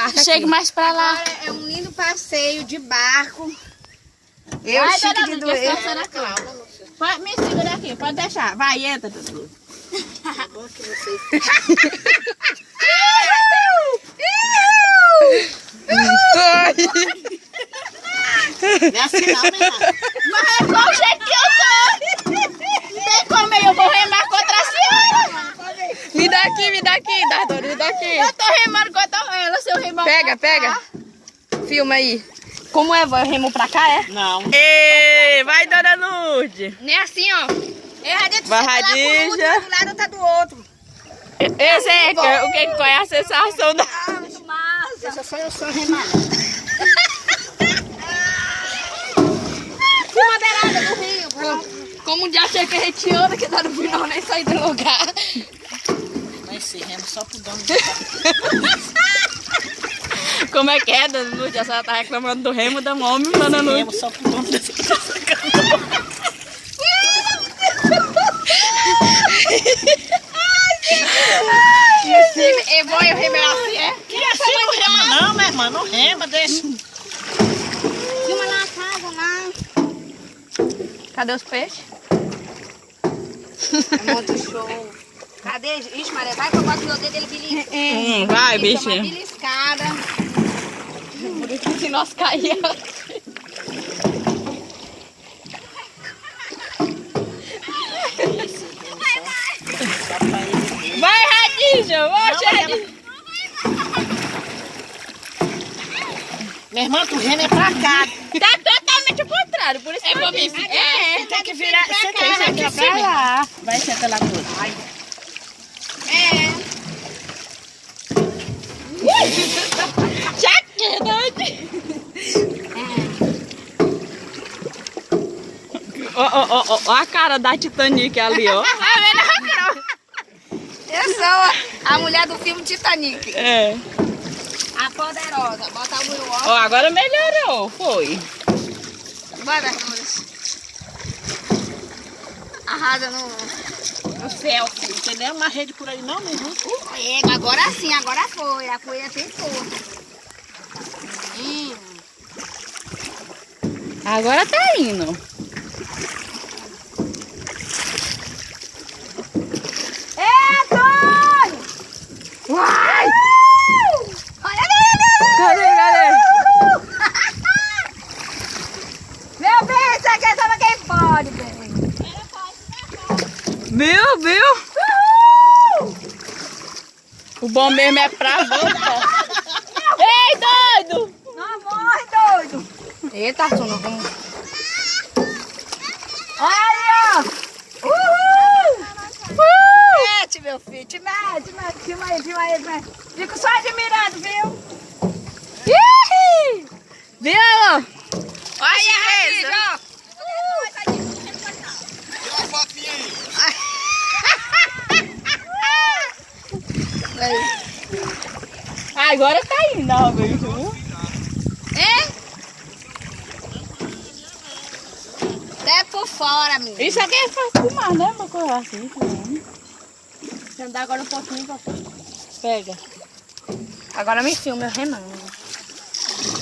barco. Chega mais pra lá. Agora é um lindo passeio de barco. Vai, chique dona de Lúcia, doer. essa da Cláudia. Me segura aqui, pode deixar. Vai, entra, Dudu. Não é assim não, minha irmã. Mas é só o jeito que eu tô. Não tem como eu vou remar contra a senhora. Me dá aqui, Dardone, me dá aqui. Eu tô remando contra ela, se eu remar Pega, pra pega. cá. Filma aí. Como é? Eu remo pra cá, é? Não. Ei, vai, Dona Lourdes. Nem assim, ó. Erradinha, tu Vai, senta lá com Radija. um de um lado, tá do outro. Esse é o que qual é a sensação da... Muito massa. Deixa só eu só remar. Que madeirada do rio. Como um dia achei que a gente anda, que tá no final, nem sair do lugar. Mas esse remo só pro dono. Como é que é, Dona Lourdes? A senhora tá reclamando do remo da homem, Dona Lourdes. Remo só pro dono dessa casa. Eu vou remer assim, é? Que assim não rema não, minha irmã. Não rema, deixa. Filma lá na casa, lá. Cadê os peixes? É muito show. Cadê? Ixi, Maria, vai que eu boto meu dedo, ele belisca. Vai, Ele toma bichinho. beliscada. Por isso que nós caímos. Vai, Radija! Oxe, Radija! Minha irmã, tu rema é pra cá. Tá totalmente ao contrário, por isso que eu disse. Você tem que virar. Você tem que Vai virar pra lá. Vai, senta lá tudo. Já que, doido. Ó a cara da Titanic ali, ó. Eu sou a mulher do filme Titanic. É. A poderosa. Bota o meu Ó, óculos. agora melhorou, foi. Vai, Bermudas. Arrasa no céu. Não tem nem uma rede por aí não, meu irmão. Agora sim, agora foi. A coelha tem força. Agora tá indo. Uai! Olha ali, Cadê? meu bem, isso aqui é só pra quem pode, bem. Viu? O bom mesmo é pra voltar. Ei, doido! Não morre, doido. Eita, Arthur, vamos. Olha aí, ó. Uhul! Mete, meu filho, te mete. Filma aí. Fico só admirando, viu? Ih! Viu? Olha, Radija, ó. Agora tá indo, ó, viu? Até por fora, menino. Isso aqui é pra fumar, né? Uma coisa assim. Você andar agora um pouquinho, papai. Pega. Agora me filma, eu remando.